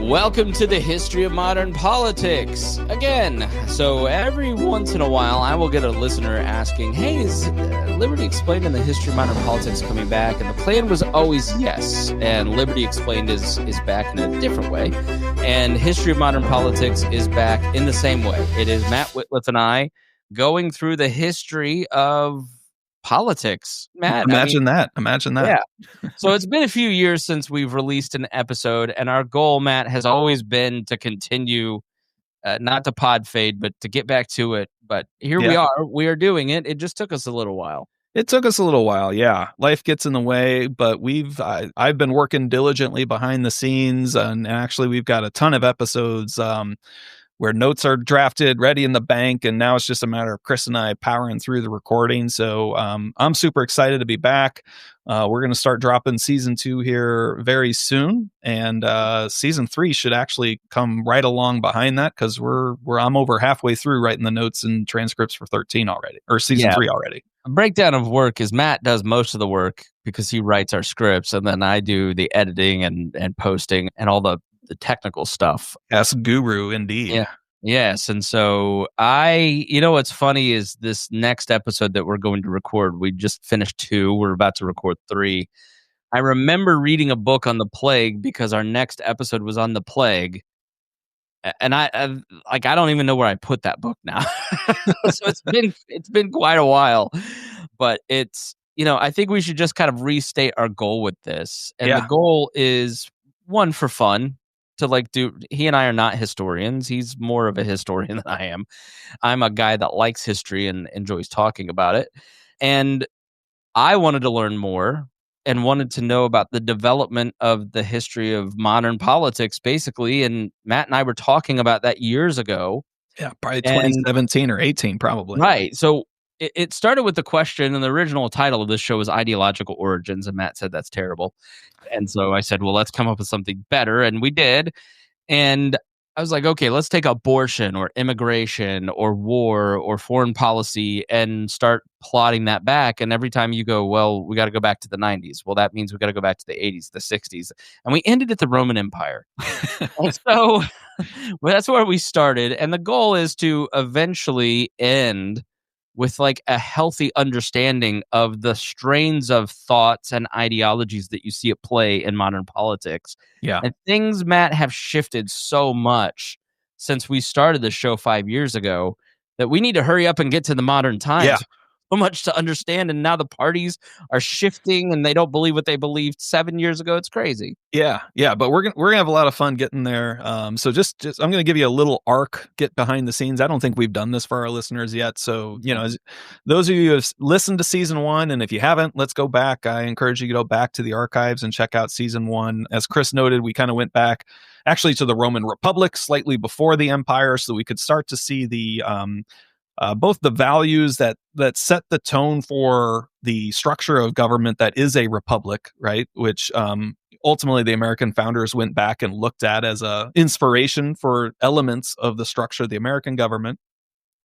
Welcome to the History of Modern Politics again. So every once in a while, I will get a listener asking, hey, is Liberty Explained in the History of Modern Politics coming back? And the plan was always yes. And Liberty Explained is back in a different way. And History of Modern Politics is back in the same way. It is Matt Wittlief and I going through the history of politics. Matt, Imagine that. Yeah. So it's been a few years since we've released an episode, and our goal, Matt, has always been to continue, not to pod fade, but to get back to it. But here we are. We are doing it. It just took us a little while. It took us a little while, yeah. Life gets in the way, but I've been working diligently behind the scenes, and actually we've got a ton of episodes where notes are drafted, ready in the bank, and now it's just a matter of Chris and I powering through the recording. So I'm super excited to be back. We're going to start dropping season 2 here very soon, and season 3 should actually come right along behind that because I'm over halfway through writing the notes and transcripts for 13 already, or season 3 already. A breakdown of work is Matt does most of the work because he writes our scripts, and then I do the editing and posting and all the technical stuff. Yes, guru indeed. Yeah. Yes. And so what's funny is this next episode that we're going to record, we just finished 2. We're about to record 3. I remember reading a book on the plague because our next episode was on the plague. And I don't even know where I put that book now. So it's been quite a while, but it's, I think we should just kind of restate our goal with this. And the goal is one, for fun. He and I are not historians. He's more of a historian than I am. I'm a guy that likes history and enjoys talking about it. And I wanted to learn more and wanted to know about the development of the history of modern politics, basically. And Matt and I were talking about that years ago. Yeah, probably 2017 or 18, probably. Right. So it started with the question, and the original title of this show was Ideological Origins, and Matt said that's terrible. And so I said, well, let's come up with something better, and we did. And I was like, okay, let's take abortion or immigration or war or foreign policy and start plotting that back. And every time you go, well, we got to go back to the 90s. Well, that means we got to go back to the 80s, the 60s. And we ended at the Roman Empire. And so that's where we started. And the goal is to eventually end with like a healthy understanding of the strains of thoughts and ideologies that you see at play in modern politics. Yeah. And things, Matt, have shifted so much since we started the show 5 years ago that we need to hurry up and get to the modern times. Yeah. So much to understand, and now the parties are shifting and they don't believe what they believed 7 years ago. It's crazy. Yeah, but we're gonna have a lot of fun getting there. So just I'm gonna give you a little arc, get behind the scenes. I don't think we've done this for our listeners yet. So those of you who have listened to season 1, and if you haven't, let's go back. I encourage you to go back to the archives and check out season 1. As Chris noted, we kind of went back actually to the Roman Republic, slightly before the Empire, so we could start to see the both the values that set the tone for the structure of government that is a republic, right? Which ultimately the American founders went back and looked at as a inspiration for elements of the structure of the American government.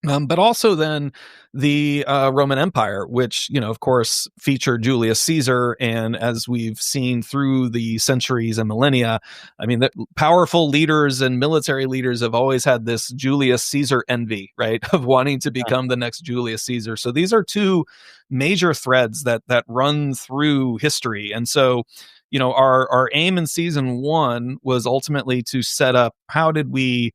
But also then the Roman Empire, which, of course, featured Julius Caesar. And as we've seen through the centuries and millennia, I mean, the powerful leaders and military leaders have always had this Julius Caesar envy, right, of wanting to become the next Julius Caesar. So these are two major threads that run through history. And so, our aim in season 1 was ultimately to set up how did we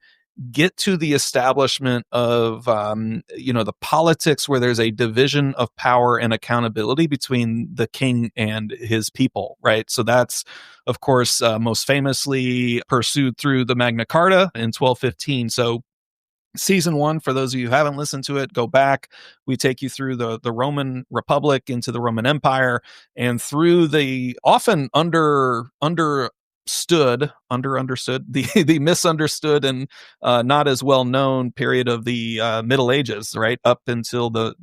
get to the establishment of the politics where there's a division of power and accountability between the king and his people, right? So that's, of course, most famously pursued through the Magna Carta in 1215. So season 1, for those of you who haven't listened to it, go back. We take you through the Roman Republic into the Roman Empire and through the often understood, the misunderstood and not as well known period of the Middle Ages, right, up until the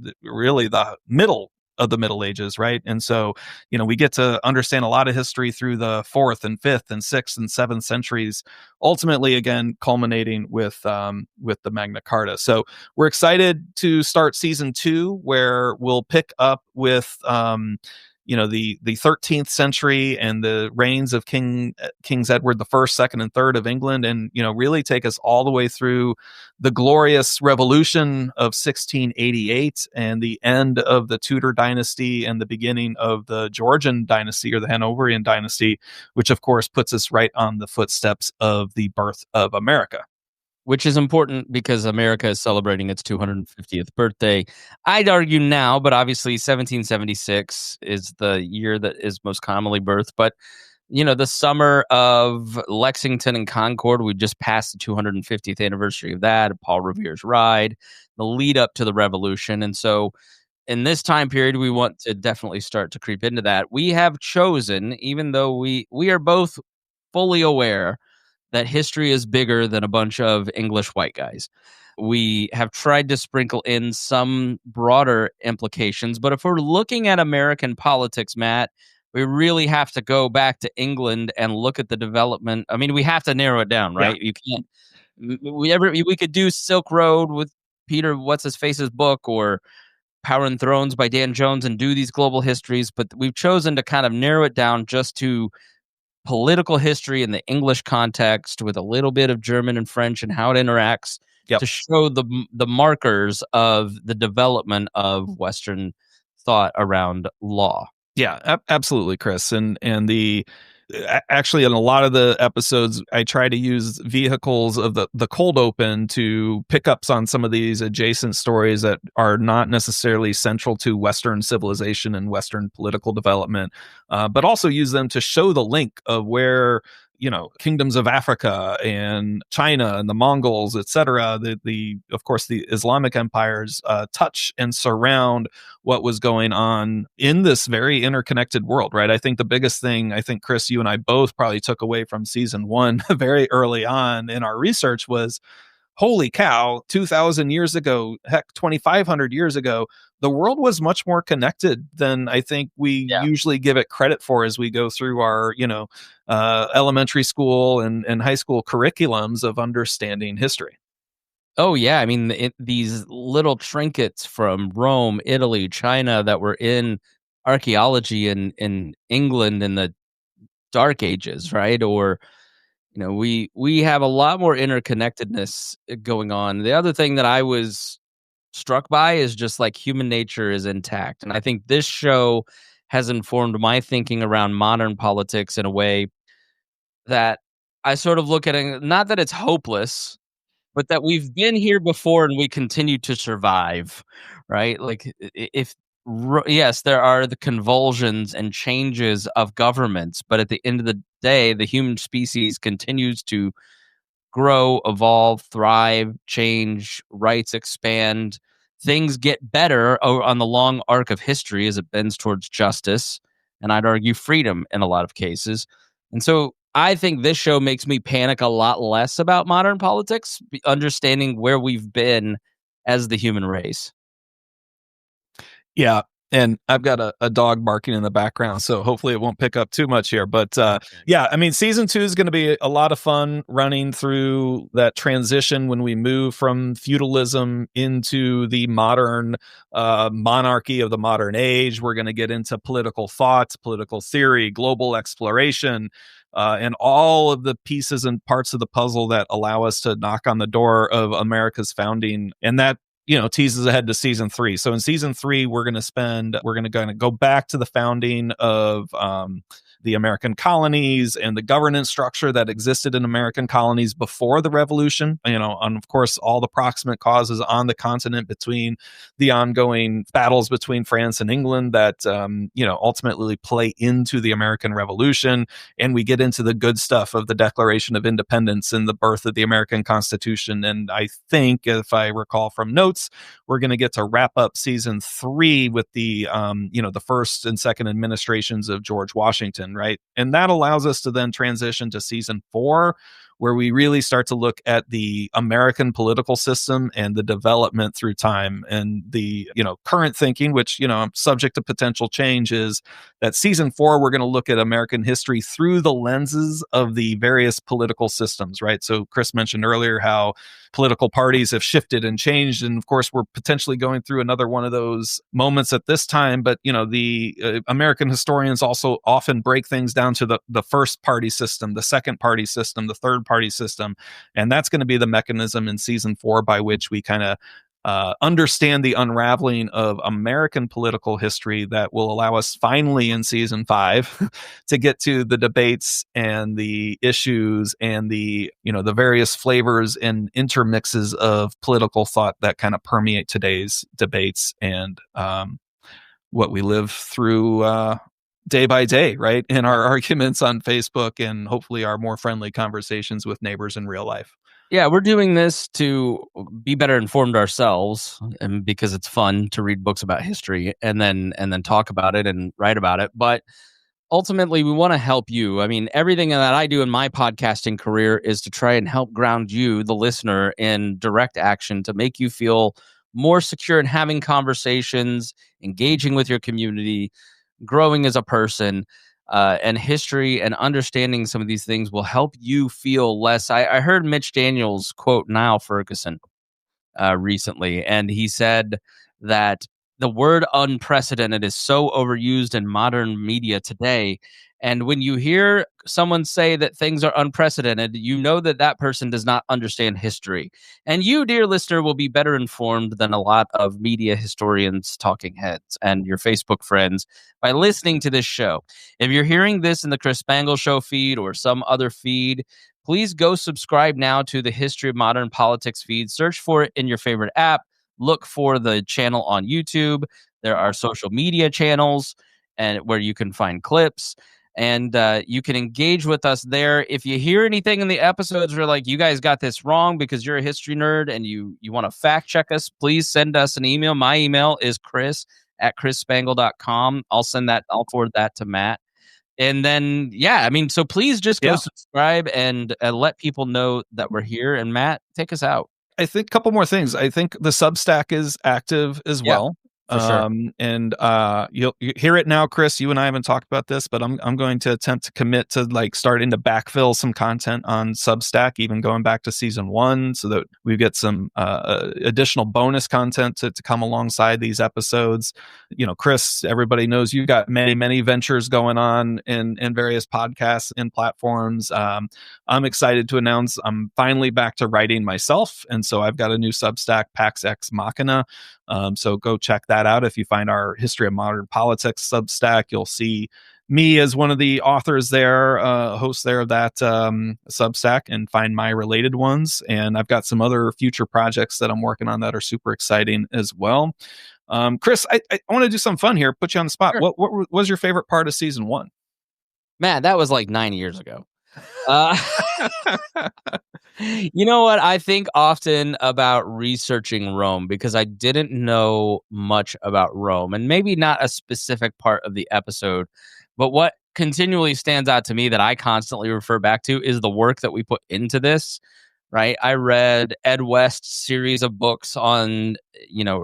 middle of the Middle Ages, right? And so, we get to understand a lot of history through the 4th and 5th and 6th and 7th centuries, ultimately, again, culminating with the Magna Carta. So we're excited to start season 2, where we'll pick up with the 13th century and the reigns of Kings Edward the First, Second, and Third of England, and really take us all the way through the glorious revolution of 1688 and the end of the Tudor dynasty and the beginning of the Georgian dynasty, or the Hanoverian dynasty, which of course puts us right on the footsteps of the birth of America. Which is important because America is celebrating its 250th birthday. I'd argue now, but obviously 1776 is the year that is most commonly birthed. But, the summer of Lexington and Concord, we just passed the 250th anniversary of that, Paul Revere's ride, the lead up to the revolution. And so in this time period, we want to definitely start to creep into that. We have chosen, even though we are both fully aware that history is bigger than a bunch of English white guys. We have tried to sprinkle in some broader implications, but if we're looking at American politics, Matt, we really have to go back to England and look at the development. I mean, we have to narrow it down, right? Yeah. You can't. We could do Silk Road with Peter what's his face's book, or Power and Thrones by Dan Jones, and do these global histories, but we've chosen to kind of narrow it down just to political history in the English context, with a little bit of German and French and how it interacts, to show the markers of the development of Western thought around law. Yeah, absolutely, Chris. And actually, in a lot of the episodes, I try to use vehicles of the cold open to pick up on some of these adjacent stories that are not necessarily central to Western civilization and Western political development, but also use them to show the link of where kingdoms of Africa and China and the Mongols, etc. Of course, the Islamic empires touch and surround what was going on in this very interconnected world, right? I think the biggest thing, Chris, you and I both probably took away from season one very early on in our research was, holy cow, 2,000 years ago, heck, 2,500 years ago, the world was much more connected than I think we usually give it credit for as we go through our, elementary school and high school curriculums of understanding history. Oh, yeah. I mean, these little trinkets from Rome, Italy, China that were in archaeology in England in the Dark Ages, right? Or we have a lot more interconnectedness going on. The other thing that I was struck by is just like human nature is intact. And I think this show has informed my thinking around modern politics in a way that I sort of look at it, not that it's hopeless, but that we've been here before and we continue to survive, right? Like yes, there are the convulsions and changes of governments, but at the end of the day, the human species continues to grow, evolve, thrive, change, rights expand. Things get better on the long arc of history as it bends towards justice, and I'd argue freedom in a lot of cases. And so I think this show makes me panic a lot less about modern politics, understanding where we've been as the human race. Yeah. And I've got a dog barking in the background, so hopefully it won't pick up too much here. But yeah, I mean, season 2 is going to be a lot of fun running through that transition when we move from feudalism into the modern monarchy of the modern age. We're going to get into political thoughts, political theory, global exploration, and all of the pieces and parts of the puzzle that allow us to knock on the door of America's founding. And that teases ahead to season 3. So in season 3, we're going to go back to the founding of the American colonies and the governance structure that existed in American colonies before the revolution, and of course, all the proximate causes on the continent between the ongoing battles between France and England that, ultimately play into the American Revolution. And we get into the good stuff of the Declaration of Independence and the birth of the American Constitution. And I think, if I recall from notes, we're going to get to wrap up season 3 with the, the first and second administrations of George Washington, right? And that allows us to then transition to season 4, where we really start to look at the American political system and the development through time. And the, current thinking, which, subject to potential change, is that season 4, we're going to look at American history through the lenses of the various political systems, right? So Chris mentioned earlier how political parties have shifted and changed. And of course, we're potentially going through another one of those moments at this time. But, the American historians also often break things down to the first party system, the second party system, the third party system. And that's going to be the mechanism in season 4 by which we kind of understand the unraveling of American political history that will allow us finally in season 5 to get to the debates and the issues and the various flavors and intermixes of political thought that kind of permeate today's debates and what we live through day by day, right? In our arguments on Facebook and hopefully our more friendly conversations with neighbors in real life. Yeah, we're doing this to be better informed ourselves, and because it's fun to read books about history and then talk about it and write about it. But ultimately, we want to help you. I mean, everything that I do in my podcasting career is to try and help ground you, the listener, in direct action to make you feel more secure in having conversations, engaging with your community, growing as a person. And history and understanding some of these things will help you feel less. I heard Mitch Daniels quote Niall Ferguson recently, and he said that the word unprecedented is so overused in modern media today. And when you hear someone say that things are unprecedented, you know that that person does not understand history. And you, dear listener, will be better informed than a lot of media historians, talking heads, and your Facebook friends by listening to this show. If you're hearing this in the Chris Spangle Show feed or some other feed, please go subscribe now to the History of Modern Politics feed. Search for it in your favorite app. Look for the channel on YouTube. There are social media channels and where you can find clips. And you can engage with us there. If you hear anything in the episodes where like you guys got this wrong because you're a history nerd and you want to fact check us, please send us an email. My email is chris@chrisspangle.com. I'll forward that to Matt. And then, so please just go subscribe and let people know that we're here. And Matt, take us out. I think a couple more things. I think the Substack is active as well. For sure. And you'll hear it now, Chris. You and I haven't talked about this, but I'm going to attempt to commit to like starting to backfill some content on Substack, even going back to season 1, so that we get some additional bonus content to come alongside these episodes. Chris, everybody knows you've got many ventures going on in various podcasts and platforms. I'm excited to announce I'm finally back to writing myself, and so I've got a new Substack, Pax Ex Machina. So go check that out. If you find our History of Modern Politics Substack, you'll see me as one of the authors there, hosts there of that Substack, and find my related ones. And I've got some other future projects that I'm working on that are super exciting as well. Chris, I want to do some fun here, put you on the spot. Sure. What was your favorite part of season 1? Man, that was like 9 years ago. You know what? I think often about researching Rome because I didn't know much about Rome, and maybe not a specific part of the episode, but what continually stands out to me that I constantly refer back to is the work that we put into this, right? I read Ed West's series of books on,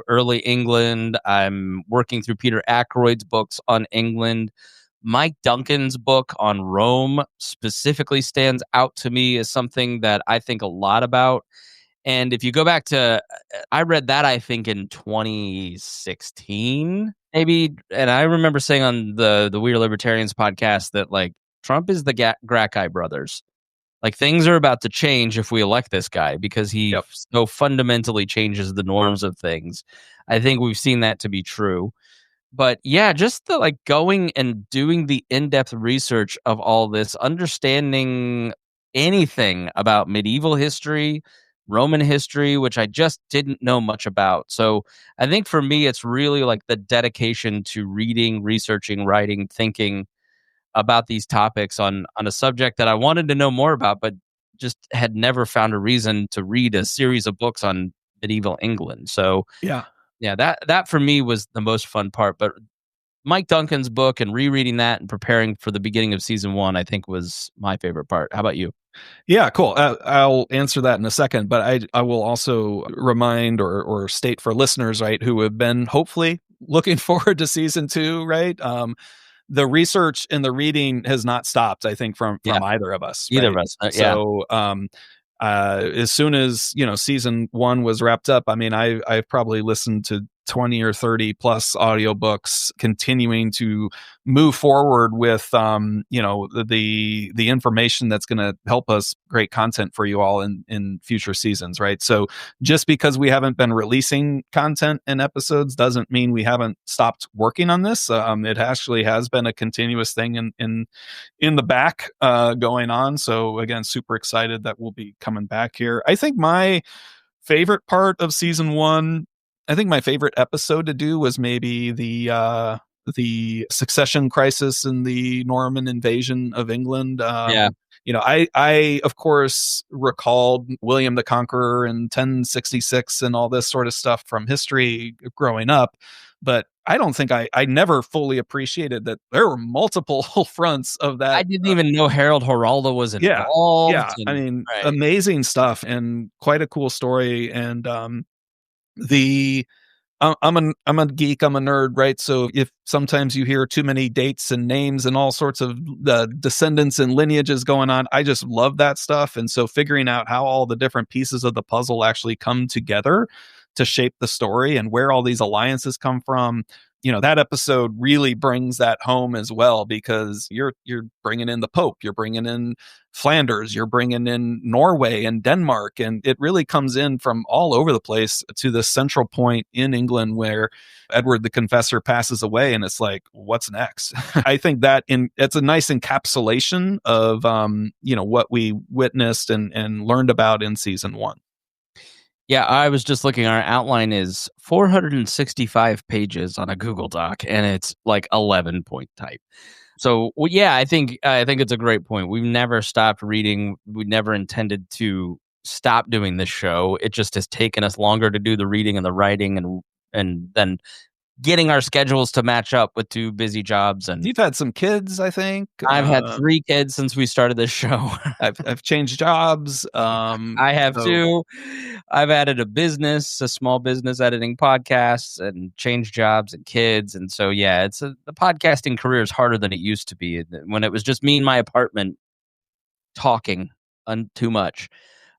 early England. I'm working through Peter Ackroyd's books on England. Mike Duncan's book on Rome specifically stands out to me as something that I think a lot about. And if you go back to, I read that, I think, in 2016, maybe. And I remember saying on the We Are Libertarians podcast that, like, Trump is the Gracchi brothers. Like, things are about to change if we elect this guy because he so fundamentally changes the norms of things. I think we've seen that to be true. But yeah, just the like going and doing the in-depth research of all this, understanding anything about medieval history, Roman history, which I just didn't know much about. So I think for me, it's really like the dedication to reading, researching, writing, thinking about these topics on a subject that I wanted to know more about, but just had never found a reason to read a series of books on medieval England. So yeah, that for me was the most fun part. But Mike Duncan's book and rereading that and preparing for the beginning of season 1, I think was my favorite part. How about you? Yeah, cool. I'll answer that in a second, but I will also remind or state for listeners, right, who have been hopefully looking forward to season 2, right? The research and the reading has not stopped, I think, from Yeah, either of us, either of right? us. Yeah. So, as soon as season 1 was wrapped up, I mean, I've probably listened to 20 or 30 plus audiobooks, continuing to move forward with the information that's going to help us create content for you all in future seasons, right? So just because we haven't been releasing content and episodes doesn't mean we haven't stopped working on this. It actually has been a continuous thing in the back going on. So again, super excited that we'll be coming back here. I think my favorite part of season 1, I think my favorite episode to do was maybe the succession crisis and the Norman invasion of England. Yeah. I of course recalled William the Conqueror in 1066 and all this sort of stuff from history growing up, but I don't think I never fully appreciated that there were multiple fronts of I that. didn't even know Harold Horaldo was Yeah, involved. yeah. I And mean, right. amazing stuff and quite a cool story. And the I'm a geek, I'm a nerd, right? So if sometimes you hear too many dates and names and all sorts of descendants and lineages going on, I just love that stuff. And so figuring out how all the different pieces of the puzzle actually come together to shape the story and where all these alliances come from, that episode really brings that home as well, because you're bringing in the Pope, you're bringing in Flanders, you're bringing in Norway and Denmark, and it really comes in from all over the place to the central point in England where Edward the Confessor passes away, and it's like, what's next? I think that it's a nice encapsulation of what we witnessed and learned about in season 1. Yeah, I was just looking. Our outline is 465 pages on a Google Doc, and it's like 11-point type. So, well, yeah, I think it's a great point. We've never stopped reading. We never intended to stop doing this show. It just has taken us longer to do the reading and the writing, and then getting our schedules to match up with 2 busy jobs. And You've had some kids, I think. I've had 3 kids since we started this show. I've changed jobs. I have So too. I've added a small business editing podcasts, and changed jobs and kids. And so, yeah, the podcasting career is harder than it used to be when it was just me in my apartment talking too much.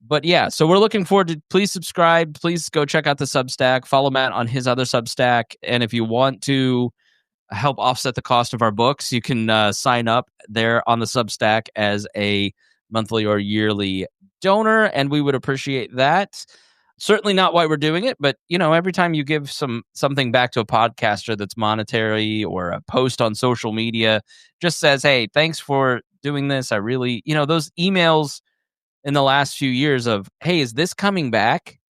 But yeah, so we're looking forward to, please subscribe. Please go check out the Substack, follow Matt on his other Substack. And if you want to help offset the cost of our books, you can sign up there on the Substack as a monthly or yearly donor, and we would appreciate that. Certainly not why we're doing it, but every time you give something back to a podcaster that's monetary, or a post on social media just says, hey, thanks for doing this, I really, those emails in the last few years of, hey, is this coming back?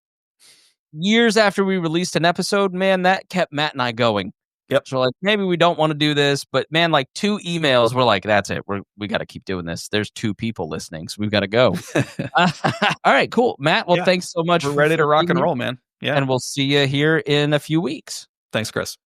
Years after we released an episode, man, that kept Matt and I going. Yep. So like, maybe we don't want to do this, but man, like 2 emails, we're like, that's it. We got to keep doing this. There's 2 people listening, so we've got to go. All right, cool. Matt, well, Yeah. thanks so much. We're ready to rock and roll, man. Yeah. And we'll see you here in a few weeks. Thanks, Chris.